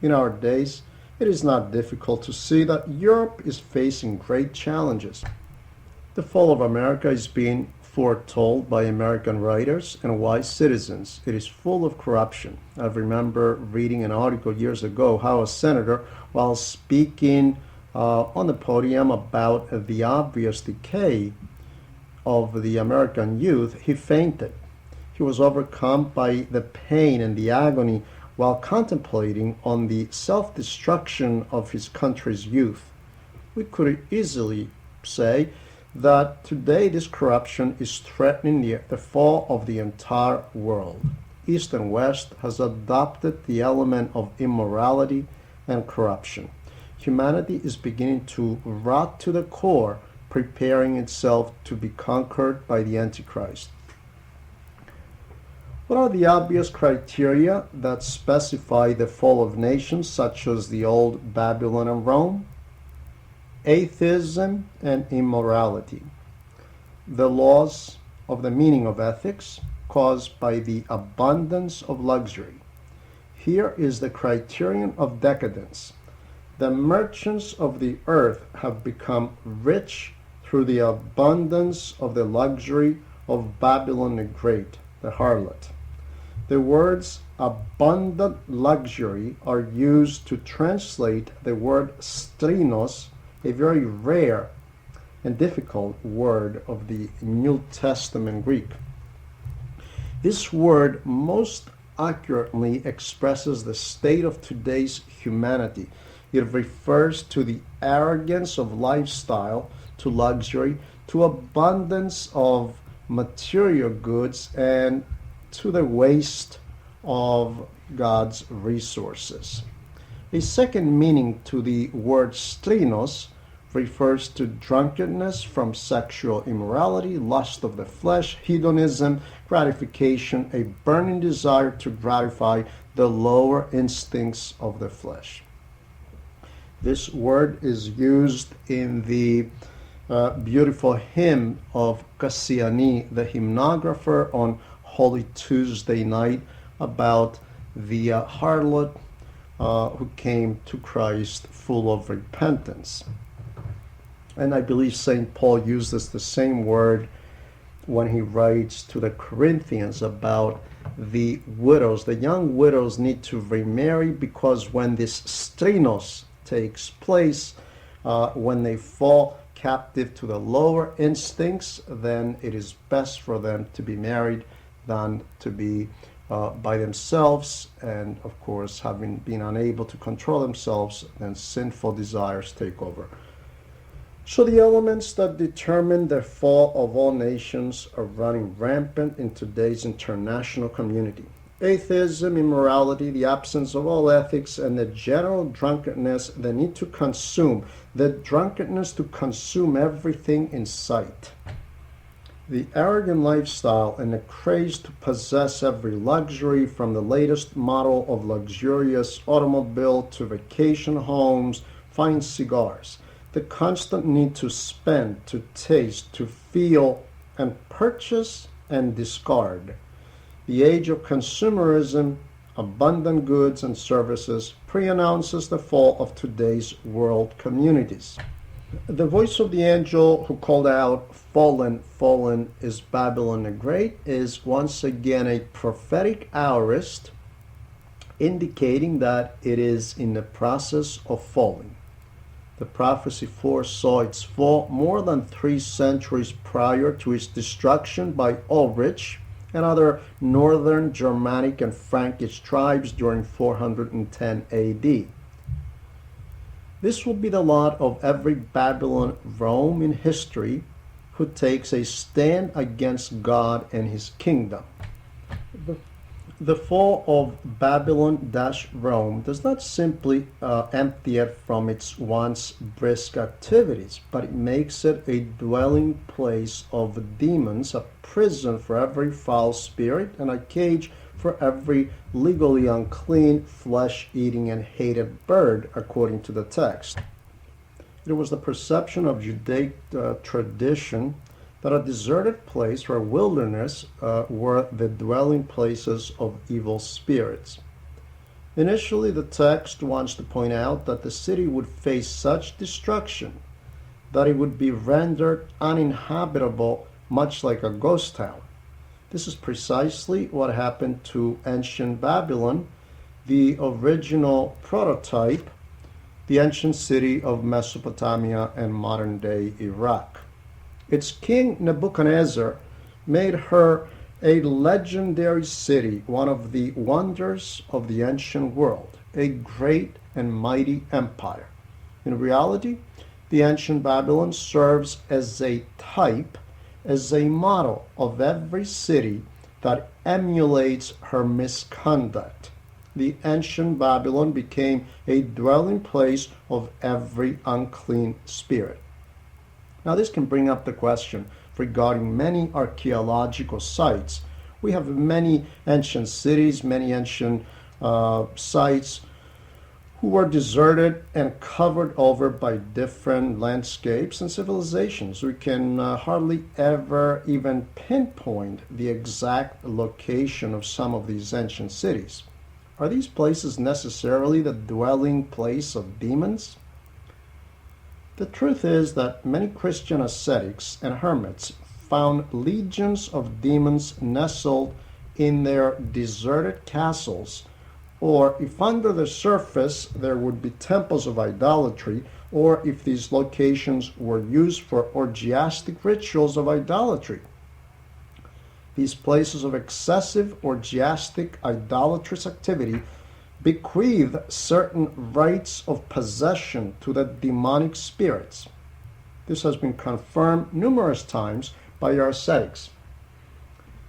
In our days, it is not difficult to see that Europe is facing great challenges. The fall of America is being foretold by American writers and wise citizens. It is full of corruption. I remember reading an article years ago how a senator, while speaking on the podium about the obvious decay of the American youth, he fainted. He was overcome by the pain and the agony while contemplating on the self-destruction of his country's youth. We could easily say that today this corruption is threatening the fall of the entire world. East and West has adopted the element of immorality and corruption. Humanity is beginning to rot to the core, preparing itself to be conquered by the Antichrist. What are the obvious criteria that specify the fall of nations such as the old Babylon and Rome? Atheism and immorality. The laws of the meaning of ethics caused by the abundance of luxury. Here is the criterion of decadence. The merchants of the earth have become rich through the abundance of the luxury of Babylon the Great, the harlot. The words abundant luxury are used to translate the word strinus, a very rare and difficult word of the New Testament Greek. This word most accurately expresses the state of today's humanity. It refers to the arrogance of lifestyle, to luxury, to abundance of material goods, and to the waste of God's resources. A second meaning to the word strinos refers to drunkenness from sexual immorality, lust of the flesh, hedonism, gratification, a burning desire to gratify the lower instincts of the flesh. This word is used in the beautiful hymn of Cassiani, the hymnographer, on Holy Tuesday night about the harlot who came to Christ full of repentance. And I believe St. Paul uses the same word when he writes to the Corinthians about the widows. The young widows need to remarry because when this strinos takes place, when they fall captive to the lower instincts, then it is best for them to be married than to be by themselves. And of course, having been unable to control themselves, then sinful desires take over. So the elements that determine the fall of all nations are running rampant in today's international community. Atheism, immorality, the absence of all ethics, and the general drunkenness, the need to consume, the drunkenness to consume everything in sight. The arrogant lifestyle and the craze to possess every luxury, from the latest model of luxurious automobile to vacation homes, fine cigars. The constant need to spend, to taste, to feel, and purchase and discard. The age of consumerism, abundant goods and services, pre-announces the fall of today's world communities. The voice of the angel who called out, "Fallen, fallen is Babylon the Great," is once again a prophetic aorist indicating that it is in the process of falling. The prophecy foresaw its fall more than 3 centuries prior to its destruction by Ulrich and other northern Germanic and Frankish tribes during 410 AD. This will be the lot of every Babylon Rome in history who takes a stand against God and his kingdom. The fall of Babylon-Rome does not simply empty it from its once brisk activities, but it makes it a dwelling place of demons, a prison for every foul spirit, and a cage for every legally unclean, flesh-eating, and hated bird, according to the text. It was the perception of Judaic tradition that a deserted place or a wilderness were the dwelling places of evil spirits. Initially, the text wants to point out that the city would face such destruction that it would be rendered uninhabitable, much like a ghost town. This is precisely what happened to ancient Babylon, the original prototype, the ancient city of Mesopotamia and modern day Iraq. Its king Nebuchadnezzar made her a legendary city, one of the wonders of the ancient world, a great and mighty empire. In reality, the ancient Babylon serves as a type, as a model of every city that emulates her misconduct. The ancient Babylon became a dwelling place of every unclean spirit. Now, this can bring up the question regarding many archaeological sites. We have many ancient cities, many ancient sites who were deserted and covered over by different landscapes and civilizations. We can hardly ever even pinpoint the exact location of some of these ancient cities. Are these places necessarily the dwelling place of demons? The truth is that many Christian ascetics and hermits found legions of demons nestled in their deserted castles, or if under the surface there would be temples of idolatry, or if these locations were used for orgiastic rituals of idolatry. These places of excessive orgiastic idolatrous activity bequeath certain rights of possession to the demonic spirits. This has been confirmed numerous times by our ascetics.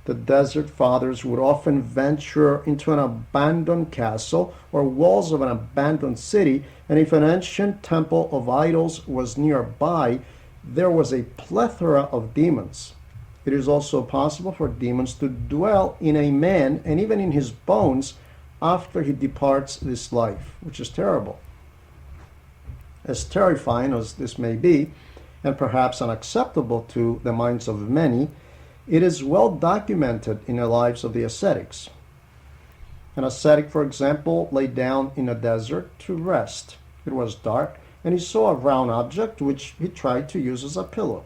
The Desert Fathers would often venture into an abandoned castle or walls of an abandoned city, and if an ancient temple of idols was nearby, there was a plethora of demons. It is also possible for demons to dwell in a man and even in his bones after he departs this life, which is terrible. As terrifying as this may be, and perhaps unacceptable to the minds of many, it is well documented in the lives of the ascetics. An ascetic, for example, lay down in a desert to rest. It was dark, and he saw a round object which he tried to use as a pillow.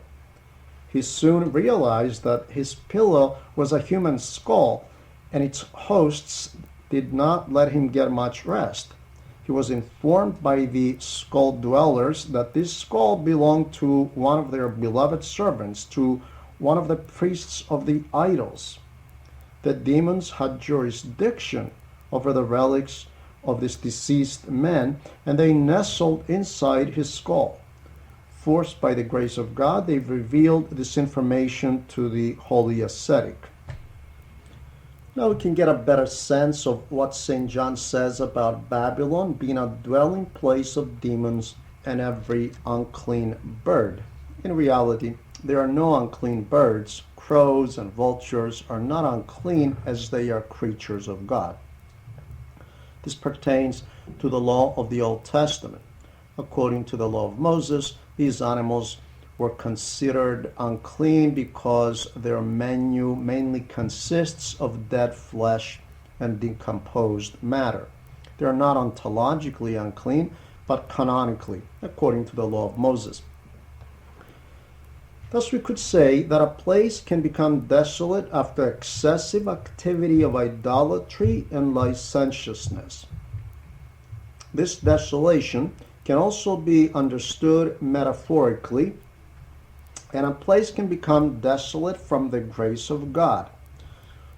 He soon realized that his pillow was a human skull, and its hosts did not let him get much rest. He was informed by the skull dwellers that this skull belonged to one of their beloved servants, to one of the priests of the idols. The demons had jurisdiction over the relics of this deceased man, and they nestled inside his skull. Forced by the grace of God, they've revealed this information to the holy ascetic. Now we can get a better sense of what St. John says about Babylon being a dwelling place of demons and every unclean bird. In reality, there are no unclean birds. Crows and vultures are not unclean as they are creatures of God. This pertains to the law of the Old Testament. According to the law of Moses, these animals were considered unclean because their menu mainly consists of dead flesh and decomposed matter. They are not ontologically unclean, but canonically, according to the law of Moses. Thus, we could say that a place can become desolate after excessive activity of idolatry and licentiousness. This desolation can also be understood metaphorically, and a place can become desolate from the grace of God.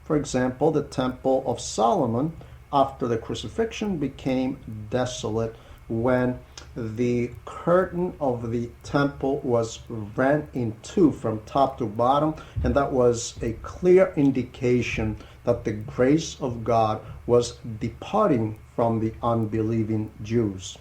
For example, the Temple of Solomon after the crucifixion became desolate when the curtain of the temple was rent in two from top to bottom, and that was a clear indication that the grace of God was departing from the unbelieving Jews.